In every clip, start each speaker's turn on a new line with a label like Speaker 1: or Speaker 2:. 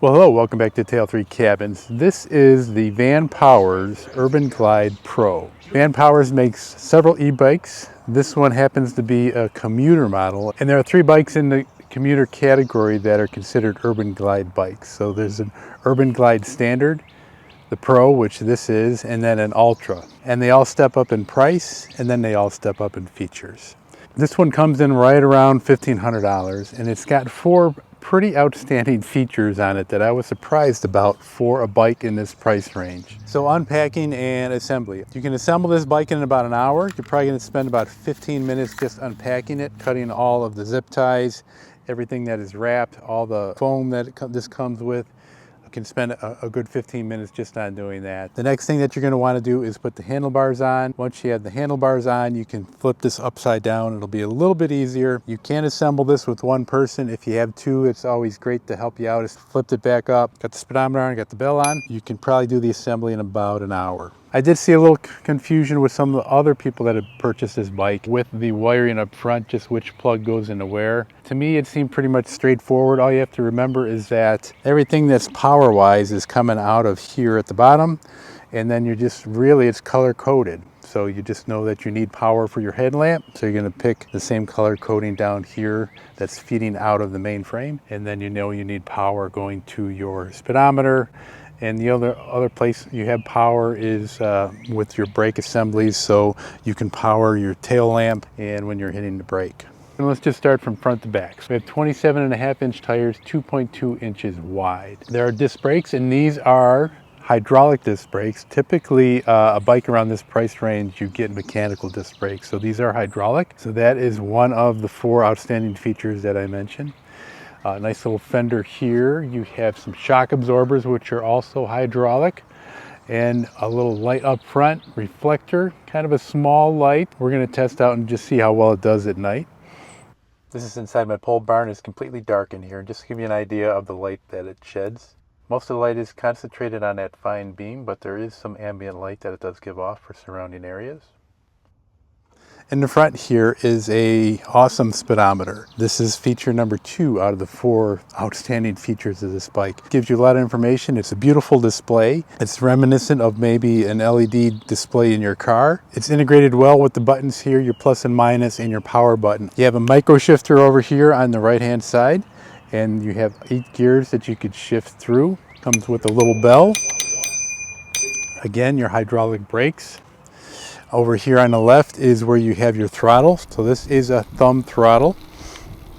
Speaker 1: Well, hello, welcome back to Tail 3 Cabins. This is the Vanpowers UrbanGlide Pro. Vanpowers makes several e-bikes. This one happens to be a commuter model, and there are 3 bikes in the commuter category that are considered UrbanGlide bikes. So there's an UrbanGlide Standard, the Pro, which this is, and then an Ultra. And they all step up in price, and then they all step up in features. This one comes in right around $1,500, and it's got 4 pretty outstanding features on it that I was surprised about for a bike in this price range. So unpacking and assembly. You can assemble this bike in about an hour. You're probably going to spend about 15 minutes just unpacking it, cutting all of the zip ties, everything that is wrapped, all the foam that this comes with. Can spend a good 15 minutes just on doing that. The next thing that you're going to want to do is put the handlebars on. Once you have the handlebars on, you can flip this upside down. It'll be a little bit easier. You can assemble this with one person. If you have 2, it's always great to help you out. Just flipped it back up, got the speedometer on, got the bell on. You can probably do the assembly in about an hour. I did see a little confusion with some of the other people that had purchased this bike with the wiring up front, just which plug goes into where. To me, it seemed pretty much straightforward. All you have to remember is that everything that's power-wise is coming out of here at the bottom, and then you're just really, it's color-coded. So you just know that you need power for your headlamp. So you're gonna pick the same color coding down here that's feeding out of the main frame. And then you know you need power going to your speedometer. And the other place you have power is with your brake assemblies, so you can power your tail lamp and when you're hitting the brake. And let's just start from front to back. So we have 27.5-inch tires, 2.2 inches wide. There are disc brakes, and these are hydraulic disc brakes. Typically, a bike around this price range, you get mechanical disc brakes. So these are hydraulic. So that is one of the 4 outstanding features that I mentioned. Nice little fender here. You have some shock absorbers, which are also hydraulic, and a little light up front, reflector, kind of a small light. We're going to test out and just see how well it does at night. This is inside my pole barn. It's completely dark in here, just to give you an idea of the light that it sheds. Most of the light is concentrated on that fine beam, but there is some ambient light that it does give off for surrounding areas. In the front here is a awesome speedometer. This is feature number 2 out of the 4 outstanding features of this bike. It gives you a lot of information. It's a beautiful display. It's reminiscent of maybe an LED display in your car. It's integrated well with the buttons here, your plus and minus and your power button. You have a micro shifter over here on the right hand side, and you have 8 gears that you could shift through. Comes with a little bell. Again, your hydraulic brakes. Over here on the left is where you have your throttle. So this is a thumb throttle.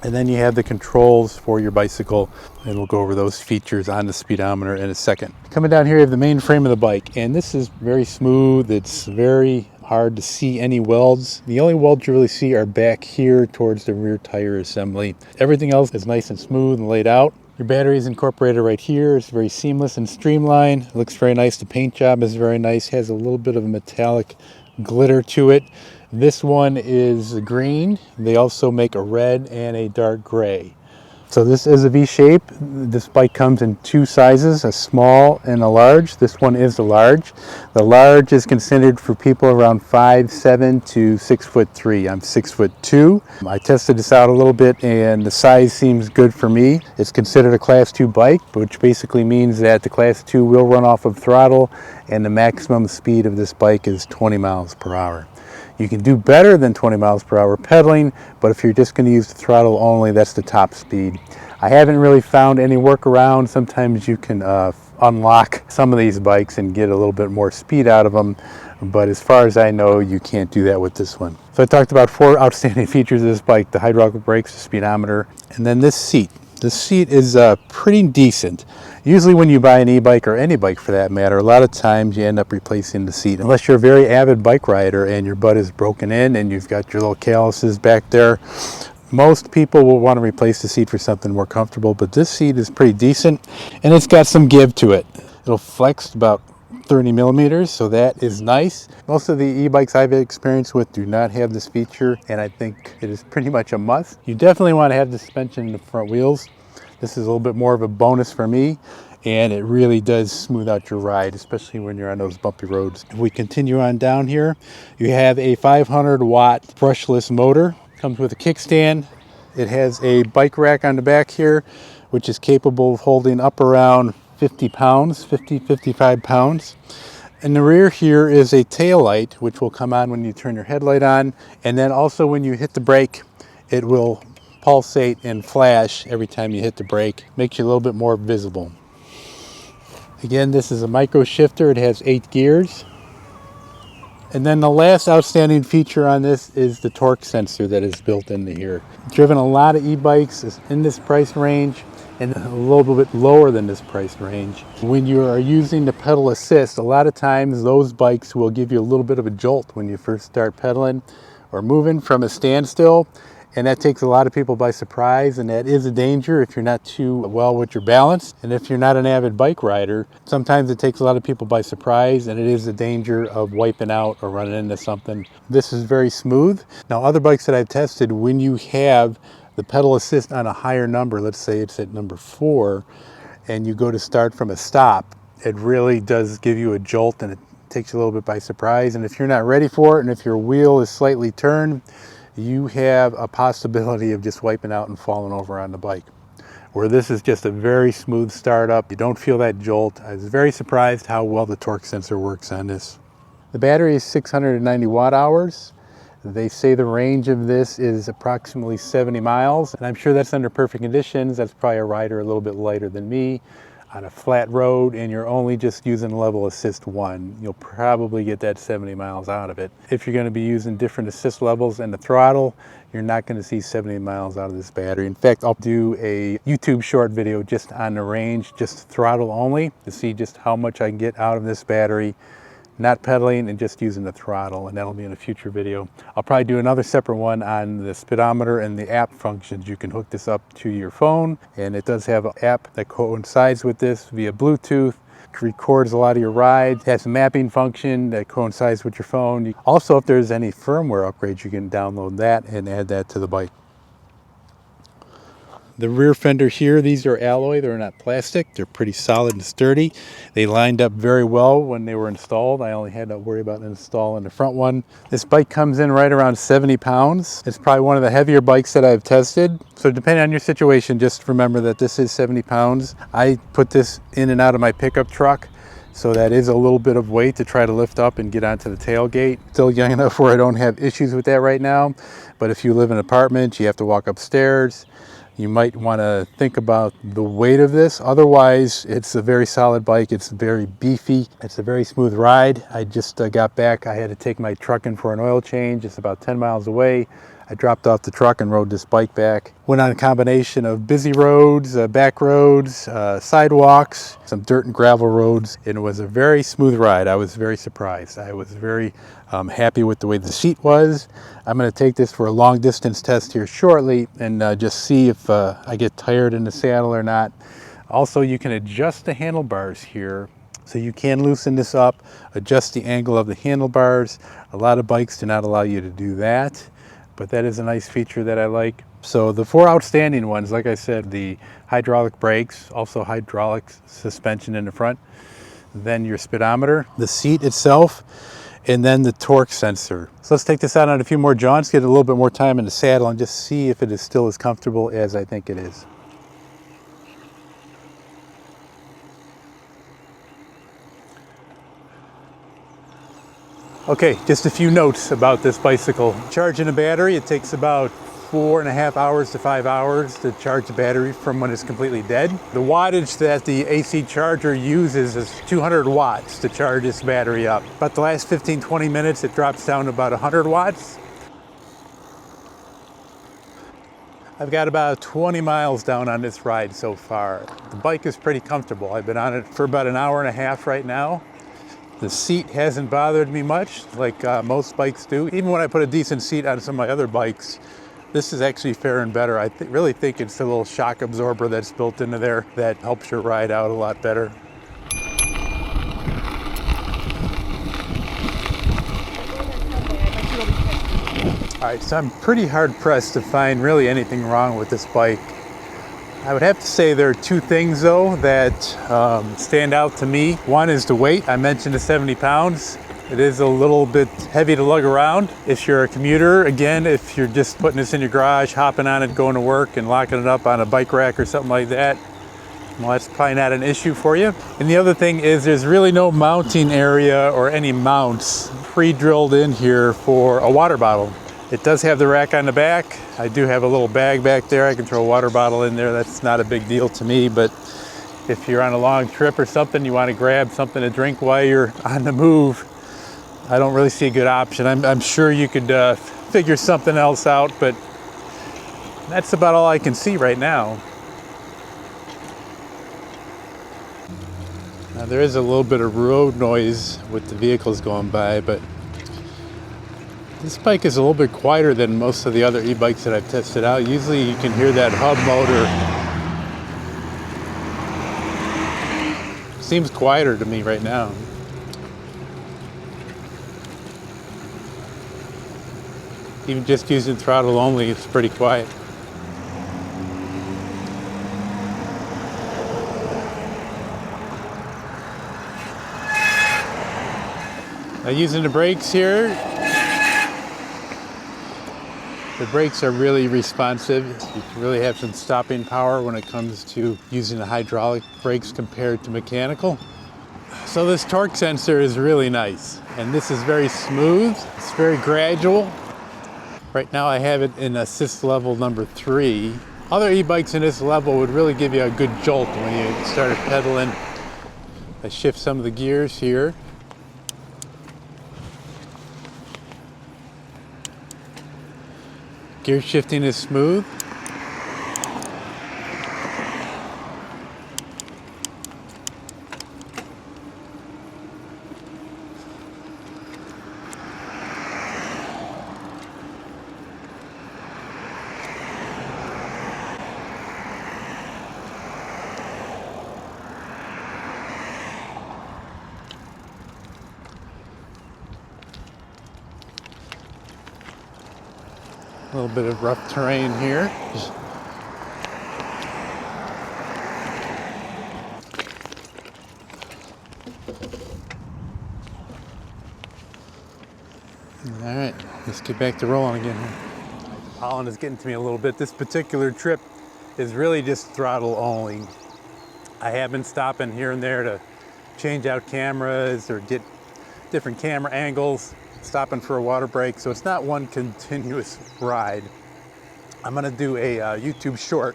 Speaker 1: And then you have the controls for your bicycle. And we'll go over those features on the speedometer in a second. Coming down here, you have the main frame of the bike. And this is very smooth. It's very hard to see any welds. The only welds you really see are back here towards the rear tire assembly. Everything else is nice and smooth and laid out. Your battery is incorporated right here. It's very seamless and streamlined. It looks very nice. The paint job is very nice. Has a little bit of a metallic glitter to it. This one is green. They also make a red and a dark gray. So this is a V shape. This bike comes in 2 sizes, a small and a large. This one is the large. The large is considered for people around 5'7" to 6'3". I'm 6'2". I tested this out a little bit and the size seems good for me. It's considered a class 2 bike, which basically means that the class 2 will run off of throttle and the maximum speed of this bike is 20 miles per hour. You can do better than 20 miles per hour pedaling, but if you're just going to use the throttle only, that's the top speed. I haven't really found any workaround. Sometimes you can unlock some of these bikes and get a little bit more speed out of them, but as far as I know, you can't do that with this one. So I talked about 4 outstanding features of this bike: the hydraulic brakes, the speedometer, and then this seat. The seat is pretty decent. Usually when you buy an e-bike, or any bike for that matter, a lot of times you end up replacing the seat. Unless you're a very avid bike rider and your butt is broken in and you've got your little calluses back there, most people will want to replace the seat for something more comfortable, but this seat is pretty decent and it's got some give to it. It'll flex about 30 millimeters, so that is nice. Most of the e-bikes I've experienced with do not have this feature, and I think it is pretty much a must. You definitely want to have the suspension in the front wheels. This is a little bit more of a bonus for me, and it really does smooth out your ride, especially when you're on those bumpy roads. If we continue on down here, you have a 500-watt brushless motor. Comes with a kickstand. It has a bike rack on the back here which is capable of holding up around 50 pounds, 55 pounds. In the rear here is a tail light, which will come on when you turn your headlight on. And then also when you hit the brake, it will pulsate and flash every time you hit the brake. Makes you a little bit more visible. Again, this is a micro shifter. It has 8 gears. And then the last outstanding feature on this is the torque sensor that is built into here. Driven a lot of e-bikes in this price range and a little bit lower than this price range. When you are using the pedal assist, a lot of times those bikes will give you a little bit of a jolt when you first start pedaling or moving from a standstill. And that takes a lot of people by surprise, and that is a danger if you're not too well with your balance. And if you're not an avid bike rider, sometimes it takes a lot of people by surprise, and it is a danger of wiping out or running into something. This is very smooth. Now, other bikes that I've tested, when you have the pedal assist on a higher number, let's say it's at number 4, and you go to start from a stop, it really does give you a jolt, and it takes you a little bit by surprise. And if you're not ready for it, and if your wheel is slightly turned, you have a possibility of just wiping out and falling over on the bike. Where this is just a very smooth startup, you don't feel that jolt. I was very surprised how well the torque sensor works on this. The battery is 690 watt hours. They say the range of this is approximately 70 miles, and I'm sure that's under perfect conditions. That's probably a rider a little bit lighter than me on a flat road, and you're only just using level assist 1. You'll probably get that 70 miles out of it. If you're going to be using different assist levels and the throttle, you're not going to see 70 miles out of this battery. In fact, I'll do a YouTube short video just on the range, just throttle only, to see just how much I can get out of this battery, not pedaling and just using the throttle, and that'll be in a future video. I'll probably do another separate one on the speedometer and the app functions. You can hook this up to your phone, and it does have an app that coincides with this via Bluetooth. It records a lot of your rides. It has a mapping function that coincides with your phone. Also, if there's any firmware upgrades, you can download that and add that to the bike. The rear fender here, these are alloy, they're not plastic. They're pretty solid and sturdy. They lined up very well when they were installed. I only had to worry about installing the front one. This bike comes in right around 70 pounds. It's probably one of the heavier bikes that I've tested. So depending on your situation, just remember that this is 70 pounds. I put this in and out of my pickup truck, so that is a little bit of weight to try to lift up and get onto the tailgate. Still young enough where I don't have issues with that right now. But if you live in an apartment, you have to walk upstairs, you might want to think about the weight of this. Otherwise, it's a very solid bike. It's very beefy. It's a very smooth ride. I just got back. I had to take my truck in for an oil change. It's about 10 miles away. I dropped off the truck and rode this bike back. Went on a combination of busy roads, back roads, sidewalks, some dirt and gravel roads, and it was a very smooth ride. I was very surprised. I was very happy with the way the seat was. I'm going to take this for a long distance test here shortly and just see if I get tired in the saddle or not. Also, you can adjust the handlebars here. So you can loosen this up, adjust the angle of the handlebars. A lot of bikes do not allow you to do that, but that is a nice feature that I like. So the 4 outstanding ones, like I said, the hydraulic brakes, also hydraulic suspension in the front, then your speedometer, the seat itself, and then the torque sensor. So let's take this out on a few more jaunts, get a little bit more time in the saddle, and just see if it is still as comfortable as I think it is. Okay, just a few notes about this bicycle. Charging a battery, it takes about 4.5 hours to 5 hours to charge the battery from when it's completely dead. The wattage that the AC charger uses is 200 watts to charge this battery up. About the last 15-20 minutes, it drops down to about 100 watts. I've got about 20 miles down on this ride so far. The bike is pretty comfortable. I've been on it for about an hour and a half right now. The seat hasn't bothered me much, like most bikes do. Even when I put a decent seat on some of my other bikes, this is actually faring better. I really think it's the little shock absorber that's built into there that helps your ride out a lot better. All right, so I'm pretty hard pressed to find really anything wrong with this bike. I would have to say there are 2 things though that stand out to me. One is the weight. I mentioned the 70 pounds. It is a little bit heavy to lug around. If you're a commuter, again, if you're just putting this in your garage, hopping on it, going to work and locking it up on a bike rack or something like that, well, that's probably not an issue for you. And the other thing is there's really no mounting area or any mounts pre-drilled in here for a water bottle. It does have the rack on the back. I do have a little bag back there. I can throw a water bottle in there. That's not a big deal to me, but if you're on a long trip or something, you want to grab something to drink while you're on the move, I don't really see a good option. I'm sure you could figure something else out, but that's about all I can see right now. Now, there is a little bit of road noise with the vehicles going by, but this bike is a little bit quieter than most of the other e-bikes that I've tested out. Usually you can hear that hub motor. Seems quieter to me right now. Even just using throttle only, it's pretty quiet. Now, using the brakes here, the brakes are really responsive. You can really have some stopping power when it comes to using the hydraulic brakes compared to mechanical. So this torque sensor is really nice, and this is very smooth. It's very gradual. Right now I have it in assist level number 3. Other e-bikes in this level would really give you a good jolt when you start pedaling. I shift some of the gears here. Gear shifting is smooth. A little bit of rough terrain here. All right, let's get back to rolling again here. Pollen is getting to me a little bit. This particular trip is really just throttle only. I have been stopping here and there to change out cameras or get different camera angles, stopping for a water break, so it's not one continuous ride. I'm gonna do a YouTube short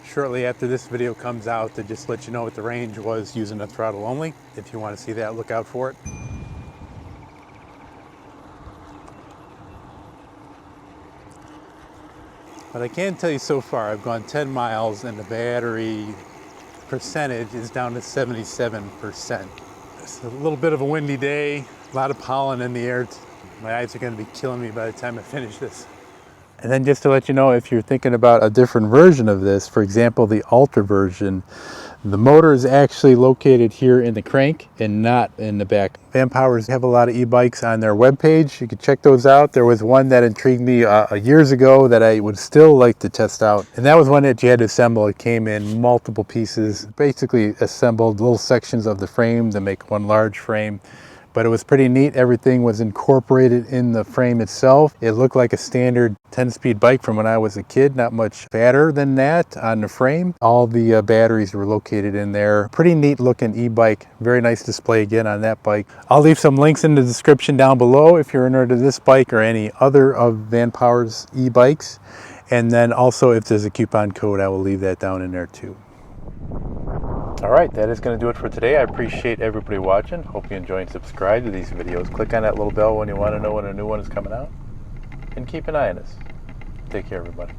Speaker 1: shortly after this video comes out to just let you know what the range was using the throttle only. If you want to see that, look out for it. But I can tell you so far, I've gone 10 miles and the battery percentage is down to 77%. It's a little bit of a windy day, a lot of pollen in the air. My eyes are going to be killing me by the time I finish this. And then just to let you know, if you're thinking about a different version of this, for example, the Ultra version, the motor is actually located here in the crank and not in the back. Vanpowers have a lot of e-bikes on their webpage. You can check those out. There was one that intrigued me years ago that I would still like to test out. And that was one that you had to assemble. It came in multiple pieces, basically assembled little sections of the frame to make one large frame. But it was pretty neat. Everything was incorporated in the frame itself. It looked like a standard 10-speed bike from when I was a kid, not much fatter than that on the frame. All the batteries were located in there. Pretty neat looking e-bike. Very nice display again on that bike. I'll leave some links in the description down below if you're interested in this bike or any other of Vanpowers e-bikes. And then also if there's a coupon code, I will leave that down in there too. All right, that is going to do it for today. I appreciate everybody watching. Hope you enjoy and subscribe to these videos. Click on that little bell when you want to know when a new one is coming out. And keep an eye on us. Take care, everybody.